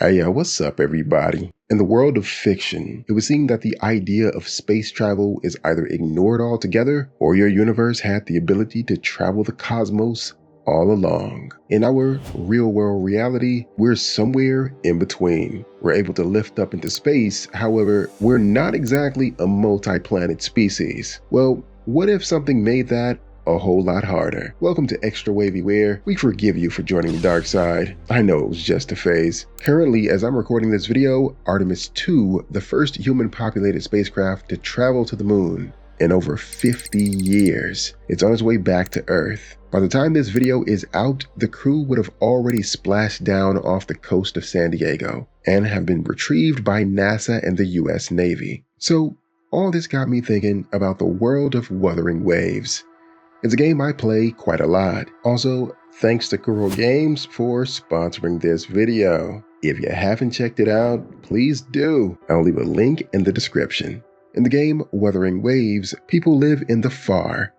Hey, what's up, everybody? In the world of fiction, it would seem that the idea of space travel is either ignored altogether or your universe had the ability to travel the cosmos all along. In our real world reality, we're somewhere in between. We're able to lift up into space, however, we're not exactly a multi-planet species. Well, what if something made that a whole lot harder? Welcome to Extra Wavy, where we forgive you for joining the dark side. I know it was just a phase. Currently, as I'm recording this video, Artemis 2, the first human-populated spacecraft to travel to the moon in over 50 years. It's on its way back to Earth. By the time this video is out, the crew would have already splashed down off the coast of San Diego and have been retrieved by NASA and the US Navy. So, all this got me thinking about the world of Wuthering Waves. It's a game I play quite a lot. Also, thanks to Kuro Games for sponsoring this video. If you haven't checked it out, please do. I'll leave a link in the description. In the game Wuthering Waves, people live in the far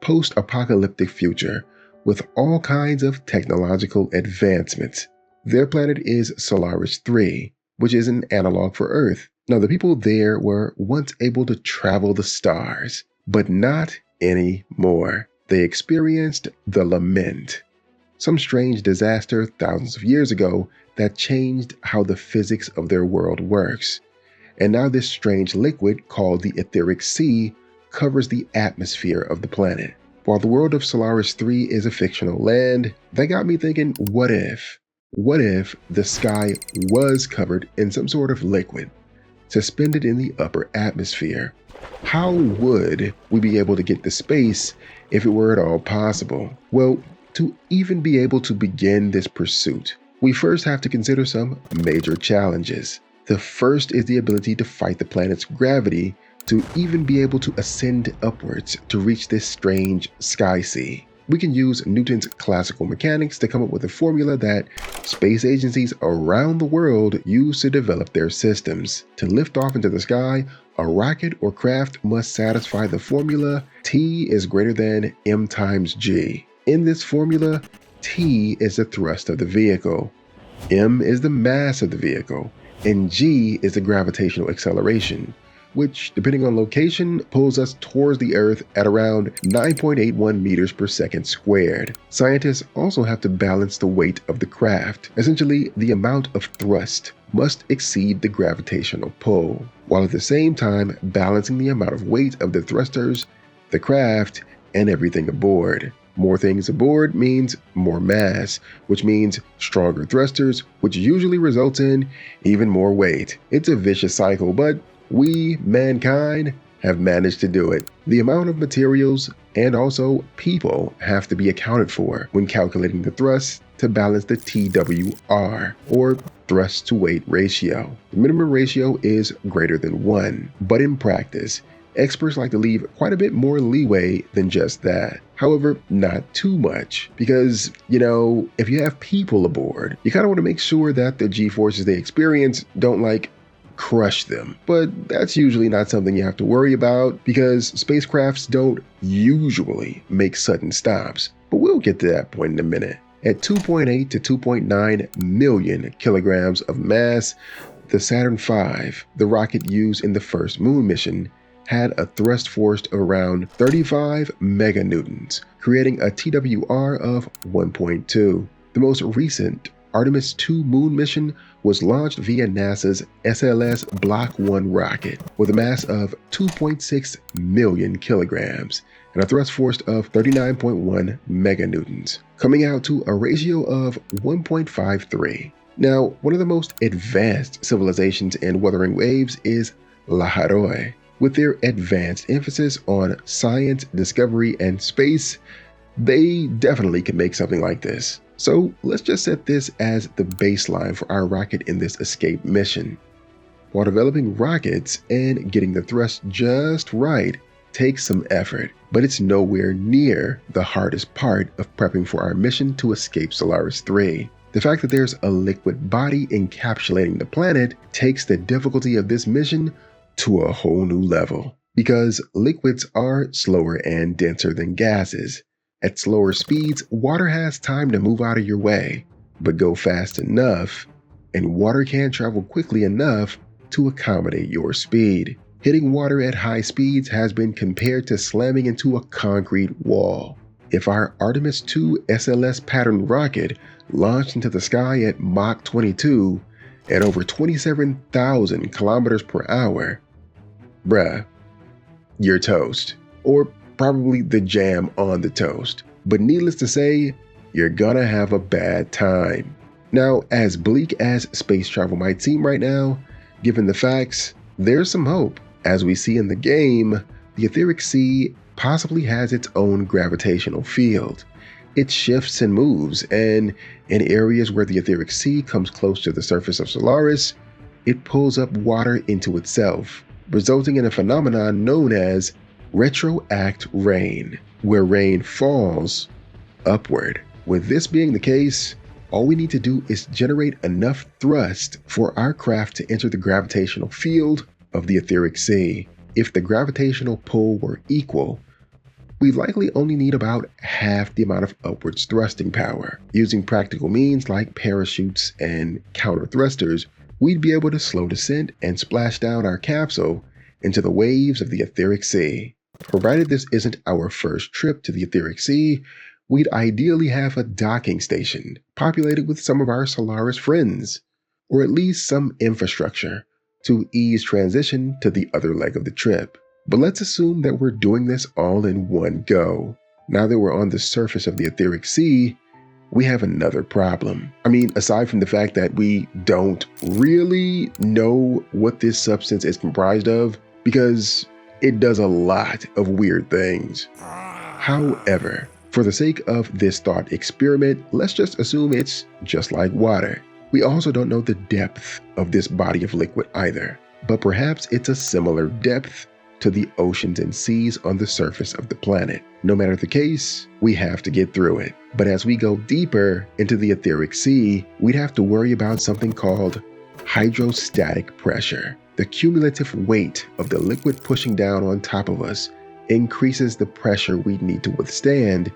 post-apocalyptic future with all kinds of technological advancements. Their planet is Solaris 3, which is an analog for Earth. Now, the people there were once able to travel the stars, but not anymore. They experienced the Lament, some strange disaster thousands of years ago that changed how the physics of their world works. And now this strange liquid called the Aetheric Sea covers the atmosphere of the planet. While the world of Solaris 3 is a fictional land, that got me thinking, what if? What if the sky was covered in some sort of liquid, suspended in the upper atmosphere? How would we be able to get to space if it were at all possible? Well, to even be able to begin this pursuit, we first have to consider some major challenges. The first is the ability to fight the planet's gravity to even be able to ascend upwards to reach this strange sky sea. We can use Newton's classical mechanics to come up with a formula that space agencies around the world use to develop their systems. To lift off into the sky, a rocket or craft must satisfy the formula T is greater than m times g. In this formula, T is the thrust of the vehicle, m is the mass of the vehicle, and g is the gravitational acceleration, which, depending on location, pulls us towards the Earth at around 9.81 meters per second squared. Scientists also have to balance the weight of the craft. Essentially, the amount of thrust must exceed the gravitational pull, while at the same time balancing the amount of weight of the thrusters, the craft, and everything aboard. More things aboard means more mass, which means stronger thrusters, which usually results in even more weight. It's a vicious cycle, but we, mankind, have managed to do it. The amount of materials and also people have to be accounted for when calculating the thrust to balance the TWR, or thrust to weight ratio. The minimum ratio is greater than 1, but in practice, experts like to leave quite a bit more leeway than just that. However, not too much, because, if you have people aboard, you kind of want to make sure that the G-forces they experience don't crush them. But that's usually not something you have to worry about because spacecrafts don't usually make sudden stops. But we'll get to that point in a minute. At 2.8 to 2.9 million kilograms of mass, the Saturn V, the rocket used in the first moon mission, had a thrust force of around 35 meganewtons, creating a TWR of 1.2. The most recent Artemis 2 moon mission was launched via NASA's SLS Block 1 rocket with a mass of 2.6 million kilograms and a thrust force of 39.1 meganewtons, coming out to a ratio of 1.53. Now, one of the most advanced civilizations in Wuthering Waves is Laharoy. With their advanced emphasis on science, discovery, and space, they definitely can make something like this. So let's just set this as the baseline for our rocket in this escape mission. While developing rockets and getting the thrust just right takes some effort, but it's nowhere near the hardest part of prepping for our mission to escape Solaris 3. The fact that there's a liquid body encapsulating the planet takes the difficulty of this mission to a whole new level, because liquids are slower and denser than gases. At slower speeds, water has time to move out of your way, but go fast enough, and water can't travel quickly enough to accommodate your speed. Hitting water at high speeds has been compared to slamming into a concrete wall. If our Artemis 2 SLS pattern rocket launched into the sky at Mach 22 at over 27,000 kilometers per hour, bruh, you're toast. Or probably the jam on the toast. But needless to say, you're gonna have a bad time. Now, as bleak as space travel might seem right now, given the facts, there's some hope. As we see in the game, the Aetheric Sea possibly has its own gravitational field. It shifts and moves, and in areas where the Aetheric Sea comes close to the surface of Solaris, it pulls up water into itself, resulting in a phenomenon known as retroact rain, where rain falls upward. With this being the case, all we need to do is generate enough thrust for our craft to enter the gravitational field of the Aetheric Sea. If the gravitational pull were equal, we likely only need about half the amount of upwards thrusting power. Using practical means like parachutes and counter thrusters, we'd be able to slow descent and splash down our capsule into the waves of the Aetheric Sea. Provided this isn't our first trip to the Aetheric Sea, we'd ideally have a docking station populated with some of our Solaris friends, or at least some infrastructure to ease transition to the other leg of the trip. But let's assume that we're doing this all in one go. Now that we're on the surface of the Aetheric Sea, we have another problem. I mean, aside from the fact that we don't really know what this substance is comprised of, because it does a lot of weird things. However, for the sake of this thought experiment, let's just assume it's just like water. We also don't know the depth of this body of liquid either, but perhaps it's a similar depth to the oceans and seas on the surface of the planet. No matter the case, we have to get through it. But as we go deeper into the Aetheric Sea, we'd have to worry about something called hydrostatic pressure. The cumulative weight of the liquid pushing down on top of us increases the pressure we need to withstand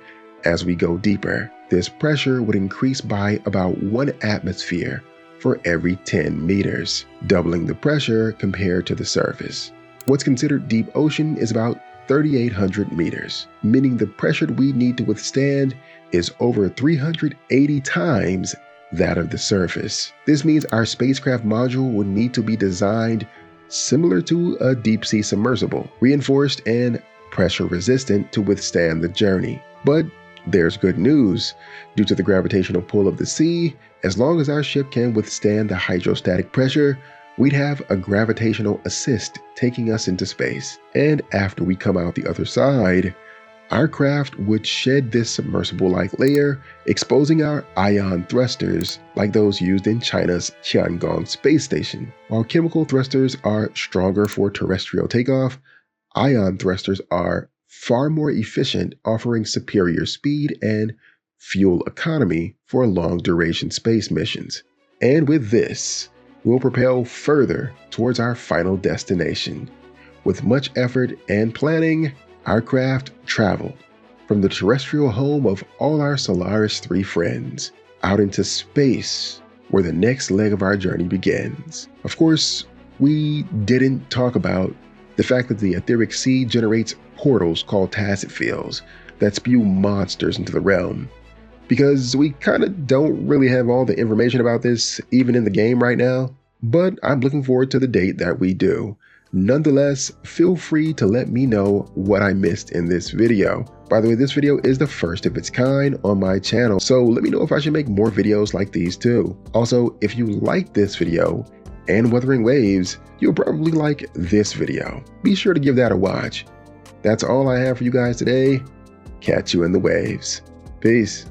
as we go deeper. This pressure would increase by about 1 atmosphere for every 10 meters, doubling the pressure compared to the surface. What's considered deep ocean is about 3,800 meters, meaning the pressure we need to withstand is over 380 times that of the surface. This means our spacecraft module would need to be designed similar to a deep-sea submersible, reinforced and pressure-resistant to withstand the journey. But there's good news. Due to the gravitational pull of the sea, as long as our ship can withstand the hydrostatic pressure, we'd have a gravitational assist taking us into space. And after we come out the other side, our craft would shed this submersible-like layer, exposing our ion thrusters like those used in China's Tiangong space station. While chemical thrusters are stronger for terrestrial takeoff, ion thrusters are far more efficient, offering superior speed and fuel economy for long-duration space missions. And with this, we'll propel further towards our final destination. With much effort and planning, our craft traveled from the terrestrial home of all our Solaris 3 friends out into space, where the next leg of our journey begins. Of course, we didn't talk about the fact that the Aetheric Sea generates portals called tacit fields that spew monsters into the realm, because we kind of don't really have all the information about this even in the game right now, but I'm looking forward to the date that we do. Nonetheless, feel free to let me know what I missed in this video. By the way, this video is the first of its kind on my channel, so let me know if I should make more videos like these too. Also, if you like this video and Wuthering Waves, you'll probably like this video. Be sure to give that a watch. That's all I have for you guys today. Catch you in the waves. Peace.